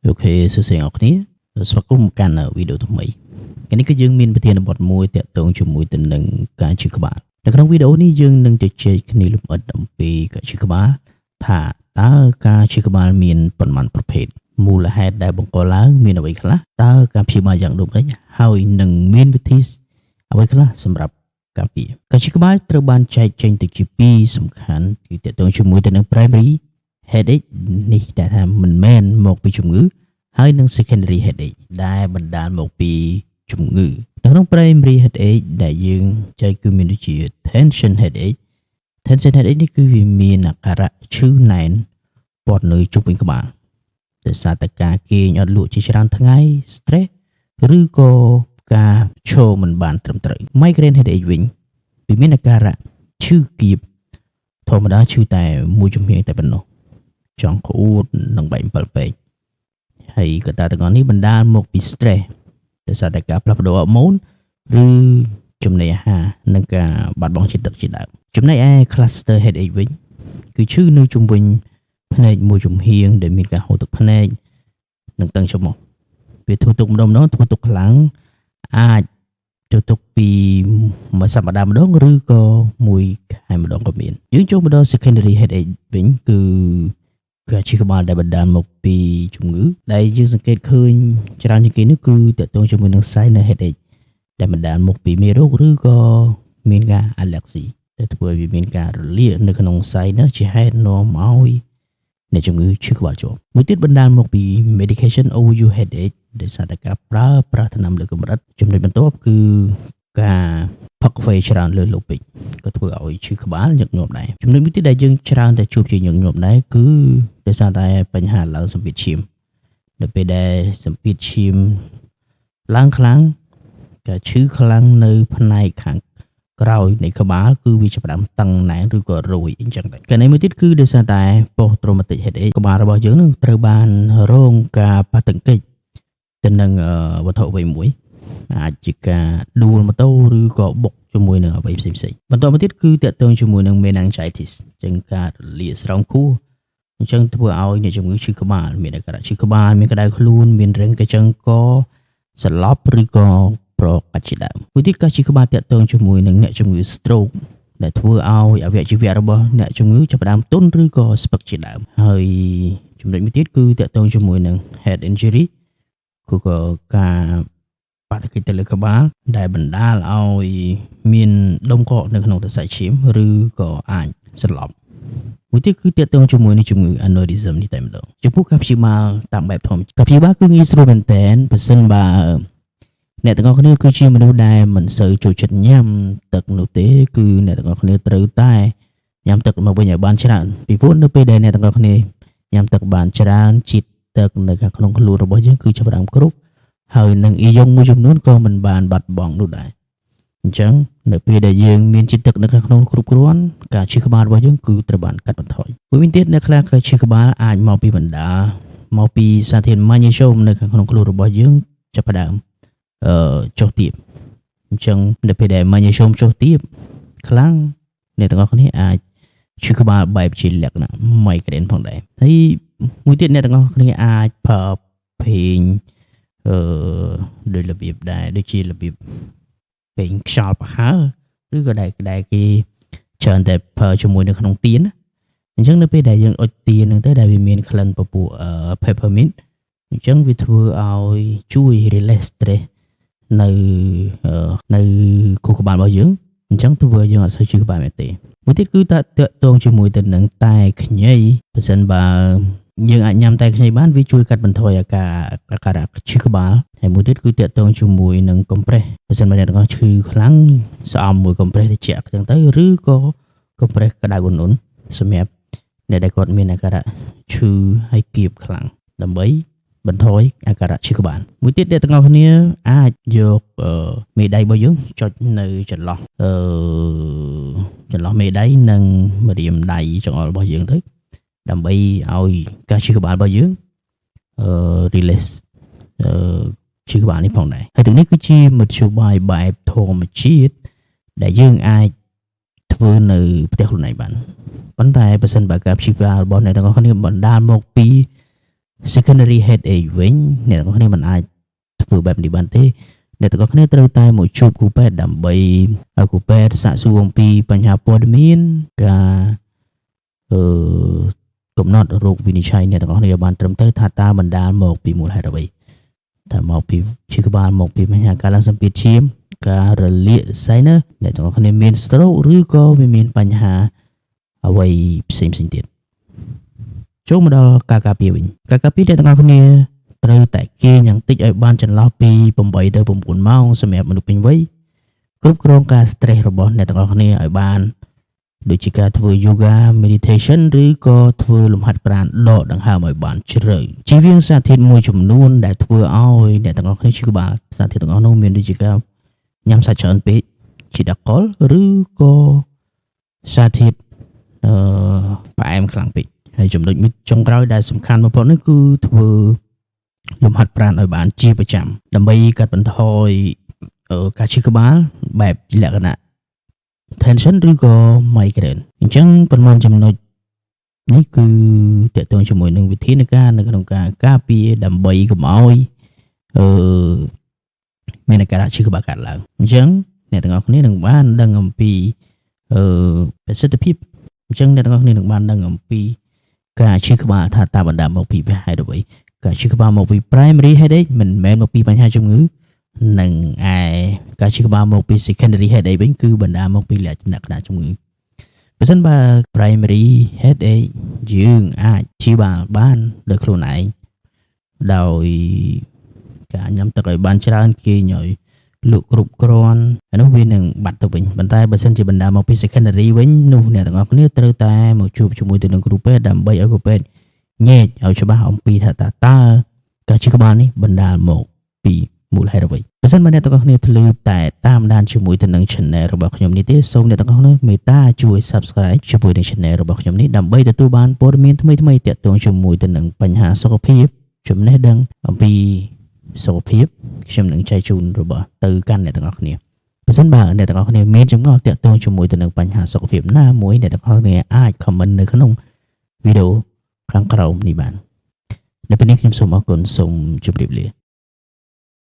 អូខេសួស្តីអ្នកគ្នាស្វាគមន៍មកកាន់វីដេអូថ្មីថ្ងៃនេះគឺយើងមានប្រធានបទមួយទាក់ទងជាមួយទៅនឹងការជិះក្បាលនៅក្នុងវីដេអូនេះយើងនឹងជជែកគ្នាលម្អិតអំពីការជិះក្បាលថាតើការជិះក្បាលមានប៉ុន្មានប្រភេទមូលហេតុដែលបង្កឡើងមានអ្វីខ្លះតើការព្យាបាលយ៉ាងដូចម្តេចហើយនឹងមានវិធីអ្វីខ្លះសម្រាប់ការពារការជិះក្បាលត្រូវបានចែកចេញទៅជាពីរសំខាន់គឺទាក់ទងជាមួយទៅនឹង primary headache នេះដែលថាមិនមែនមកពីជំងឺហើយនឹង secondary headache ដែលបណ្ដាលមកពីជំងឺនៅក្នុង primary headache ដែលយើងចែកគឺមានដូចជា tension headache នេះគឺវាមានអាការៈឈឺណែនព័ទ្ធនៅជុំវិញក្បាលដោយសារតែការគេងអត់លក់ជាច្រើនថ្ងៃ stress ឬក៏ការឈរមិនបានត្រឹមត្រូវ migraine headache វិញវាមានអាការៈឈឺគៀបធម្មតាឈឺតែមួយជំហានតែប៉ុណ្ណោះចង់ក្អួតនិងបែកអំពិលពេកហើយកត្តាទាំងអស់នេះបណ្ដាលមកពី stress ដោយសារតែការផ្លាស់ប្ដូរហូម៉ូនឬចំណីអាហារនិងការបាត់បង់ជាតិទឹកជាដើមចំណែកឯ cluster headache វិញគឺឈឺនៅជុំវិញភ្នែកមួយជំហានដែលមានការហូរទឹកភ្នែកនិងតឹងច្រមុះវាធ្វើទុកម្ដងធ្វើទុកខ្លាំងអាចធ្វើទុកពីមួយសប្តាហ៍ម្ដងឬក៏មួយខែម្ដងក៏មានយើងចូលមកដល់ secondary headache វិញគឺការជិះក្បាលដែលបណ្ដាលមកពីជំងឺដែលយើងសង្កេតឃើញច្រើនជាងគេនោះគឺទាក់ទងជាមួយនឹង sinus headache ដែលបណ្ដាលមកពីមេរោគឬក៏មានការ allergy ដែលធ្វើឲ្យវាមានការរលាកនៅក្នុង sinus ជាហេតុនាំឲ្យអ្នកជំងឺឈឺក្បាលជាប់មួយទៀតបណ្ដាលមកពី medication overuse headache ដោយសារតែការប្រើប្រាស់ថ្នាំលើកម្រិតចំណុចបន្ទាប់គឺការផឹកកាហ្វេច្រើនលើសលប់ពេកក៏ធ្វើឲ្យឈឺក្បាលញឹកញាប់ដែរចំណុចមួយទៀតដែលយើងច្រើនតែជួបជាញឹកញាប់ដែរគឺដោយសារតែបញ្ហាឡើងសម្ពាធឈាមនៅពេលដែលសម្ពាធឈាមឡើងខ្លាំងការឈឺខ្លាំងនៅផ្នែកខាងក្រោយនៃក្បាលគឺវាចាប់ផ្ដើមតឹងណែនឬក៏រោយអញ្ចឹងដែរកន្លែងមួយទៀតគឺដោយសារតែ post traumatic headache ក្បាលរបស់យើងនឹងត្រូវបានរងការប៉ះទង្គិចទៅនឹងវត្ថុអ្វីមួយអាចជាការដួលម៉ូតូឬក៏បុកជាមួយនឹងអ្វីផ្សេងៗបន្តមកទៀតគឺទាក់ទងជាមួយនឹង meningitis អញ្ចឹងការរលាកស្រោមខួរអញ្ចឹងធ្វើឲ្យអ្នកជំងឺឈឺក្បាលមានអាការៈឈឺក្បាលមានក្តៅខ្លួនមានរឹងកញ្ចឹងកសន្លប់ឬក៏ប្រកាច់ជាដើមមួយទៀតការឈឺក្បាលទាក់ទងជាមួយនឹងអ្នកជំងឺ stroke ដែលធ្វើឲ្យអវយវៈរបស់អ្នកជំងឺចាប់ផ្ដើមទន់ឬក៏ស្ពឹកជាដើមហើយចំណុចមួយទៀតគឺទាក់ទងជាមួយនឹង head injury គឺក៏ការបាតុកិច្ចទៅលើក្បាលដែលបណ្ដាលឲ្យមានដុំកកនៅក្នុងសរសៃឈាមឬក៏អាចសន្លប់មួយទៀតគឺទាក់ទងជាមួយនឹងជំងឺ aneurysm នេះតែម្ដងចំពោះការព្យាបាលតាមបែបធម្មជាតិការព្យាបាលគឺងាយស្រួលមែនទែនបើសិនបើអ្នកទាំងអស់គ្នាគឺជាមនុស្សដែលមិនសូវចូលចិត្តញ៉ាំទឹកនោះទេគឺអ្នកទាំងអស់គ្នាត្រូវតែញ៉ាំទឹកមកវិញឲ្យបានច្រើនពីព្រោះនៅពេលដែលអ្នកទាំងអស់គ្នាញ៉ាំទឹកបានច្រើនជាតិទឹកនៅខាងក្នុងខ្លួនរបស់យើងគឺចាប់ផ្ដើមគ្រប់ហើយនឹងអ៊ីយ៉ុងមួយចំនួនក៏មិនបានបាត់បង់នោះដែរអញ្ចឹងនៅពេលដែលយើងមានជាតិទឹកនៅខាងក្នុងគ្រប់គ្រាន់ការឈឺក្បាលរបស់យើងគឺត្រូវបានកាត់បន្ថយមួយវិញទៀតអ្នកខ្លះក៏ឈឺក្បាលអាចមកពីបណ្ដាមកពីសារធាតុម៉ាញ៉េស្យូមនៅខាងក្នុងខ្លួនរបស់យើងចាប់ផ្ដើមចុះទាបអញ្ចឹងនៅពេលដែលម៉ាញ៉េស្យូមចុះទាបខ្លាំងអ្នកទាំងអស់គ្នាអាចឈឺក្បាលបែបជាលក្ខណៈ migraine ផងដែរហើយមួយទៀតអ្នកទាំងអស់គ្នាអាចប្រើពេងដោយរបៀបដែរដូចជារបៀបពេងខ្យល់ប្រហើរឬក៏ដែលគេច្រើនតែប្រើជាមួយនៅក្នុងទៀនអញ្ចឹងនៅពេលដែលយើងអុជទៀនហ្នឹងទៅដែលវាមានក្លិនពពួក peppermint អញ្ចឹងវាធ្វើឲ្យជួយ release stress នៅខួរក្បាលរបស់យើងអញ្ចឹងធ្វើឲ្យយើងអត់សូវឈឺក្បាលមែនទេមួយទៀតគឺតាក់ទងជាមួយទៅនឹងតែខ្ញីបើសិនបើយើងអាចញ៉ាំតែខ្ញីបានវាជួយកាត់បន្ថយអាការៈឈឺក្បាលហើយមួយទៀតគឺតាក់ទងជាមួយនឹងកំប្រេសបើសិនបើអ្នកទាំងអស់ឈឺខ្លាំងស្អំមួយកំប្រេសត្រជាក់អញ្ចឹងទៅឬក៏កំប្រេសក្តៅឧណ្ហសម្រាប់អ្នកដែលគាត់មានអាការៈឈឺហើយគៀបខ្លាំងដើម្បីបន្ថយអាការៈឈឺក្បាលមួយទៀតអ្នកទាំងអស់គ្នាអាចយកមេដៃរបស់យើងចុចនៅចន្លោះមេដៃនិងម្រាមដៃចង្អុលរបស់យើងទៅដើម្បីឲ្យការឈឺក្បាលរបស់យើងrelease ឈឺក្បាលនេះផងដែរហើយទាំងនេះគឺជាមធ្យោបាយបែបធម្មជាតិដែលយើងអាចធ្វើនៅផ្ទះខ្លួនឯងបានប៉ុន្តែបើសិនបើការព្យាបាលរបស់អ្នកទាំងអស់គ្នាបណ្ដាលមកពី secondary headache វិញអ្នកទាំងអស់គ្នាមិនអាចធ្វើបែបនេះបានទេអ្នកទាំងអស់គ្នាត្រូវតែមកជួបគ្រូពេទ្យដើម្បីឲ្យគ្រូពេទ្យសាកសួរអំពីបញ្ហាព័ត៌មានការកំណត់រោគវិនិច្ឆ័យអ្នកទាំងអស់គ្នាឲ្យបានត្រឹមត្រូវថាតើបណ្ដាលមកពីមូលហេតុអ្វីតើមកពីឈឺក្បាលមកពីបញ្ហាការឡើងសម្ពាធឈាមការរលាកសៃណាអ្នកទាំងអស់គ្នាមាន stroke ឬក៏វាមានបញ្ហាអ្វីផ្សេងទៀត ចូលមកដល់ការការពារវិញការការពារអ្នកទាំងអស់គ្នាត្រូវតែគេងយ៉ាងតិចឲ្យបានចន្លោះពី8ទៅ9ម៉ោងសម្រាប់មនុស្សពេញវ័យគ្រប់គ្រងការ stress របស់អ្នកទាំងអស់គ្នាឲ្យបានដូចជាការធ្វើ yoga meditation ឬក៏ធ្វើលំហាត់ប្រាណដកដង្ហើមឲ្យបានជ្រៅជៀសវាងសារធាតុមួយចំនួនដែលធ្វើឲ្យអ្នកទាំងអស់គ្នាឈឺក្បាលសារធាតុទាំងអស់នោះមានដូចជាការញ៉ាំសាច់ច្រើនពេកជាអាល់កុលឬក៏សារធាតុផ្អែមខ្លាំងពេកហើយចំណុចចុងក្រោយដែលសំខាន់បំផុតនោះគឺធ្វើលំហាត់ប្រាណឲ្យបានជាប្រចាំដើម្បីកាត់បន្ថយការឈឺក្បាលបែបលក្ខណៈ tension ឬក៏ migraine អញ្ចឹងប៉ុន្មានចំណុចនេះគឺតកតងជាមួយនឹងវិធានការនៅក្នុងការការពារដើម្បីកុំឲ្យមានអាការៈឈឺក្បាលកើតឡើងអញ្ចឹងអ្នកទាំងអស់គ្នានឹងបានដឹងអំពីប្រសិទ្ធភាពអញ្ចឹងអ្នកទាំងអស់គ្នានឹងបានដឹងអំពីការឈឺក្បាលថាតើបណ្ដាលមកពីហេតុអ្វីការឈឺក្បាលមកពី primary headache មិនមែនមកពីបញ្ហាជំងឺនិងឯការឈឺក្បាលមកពី secondary headache វិញគឺបណ្ដាលមកពីលក្ខណៈជំងឺបើសិនបើ primary headache យើងអាចព្យាបាលបានដោយខ្លួនឯងដោយការញ៉ាំទឹកឲ្យបានច្រើនគេញ៉ឲ្យលក់គ្រប់គ្រាន់អានោះវានឹងបាត់ទៅវិញប៉ុន្តែបើសិនជាបណ្ដាលមកពី secondary វិញនោះអ្នកទាំងអស់គ្នាត្រូវតែមកជួបជាមួយទៅនឹងគ្រូពេទ្យដើម្បីឲ្យគ្រូពេទ្យញែកឲ្យច្បាស់អំពីថាតើការឈឺក្បាលនេះបណ្ដាលមកពីមូលហេតុអ្វីបើសិនបើអ្នកទាំងអស់គ្នាធ្លាប់តែតាមដានជាមួយទៅនឹង channel របស់ខ្ញុំនេះទេសូមអ្នកទាំងអស់គ្នាមេត្តាជួយ subscribe ជាមួយនឹង channel របស់ខ្ញុំនេះដើម្បីទទួលបានព័ត៌មានថ្មីៗទាក់ទងជាមួយទៅនឹងបញ្ហាសុខភាពចំណេះដឹងអំពីសុខភាពខ្ញុំនឹងចែកជូនរបស់ទៅកាន់អ្នកទាំងអស់គ្នាបើសិនបើអ្នកទាំងអស់គ្នាមានចម្ងល់ទាក់ទងជាមួយទៅនឹងបញ្ហាសុខភាពណាមួយអ្នកទាំងអស់គ្នាអាច comment នៅក្នុងវីដេអូខាងក្រោមនេះបាននៅពេលនេះខ្ញុំសូមអរគុណសូមជម្រាបលា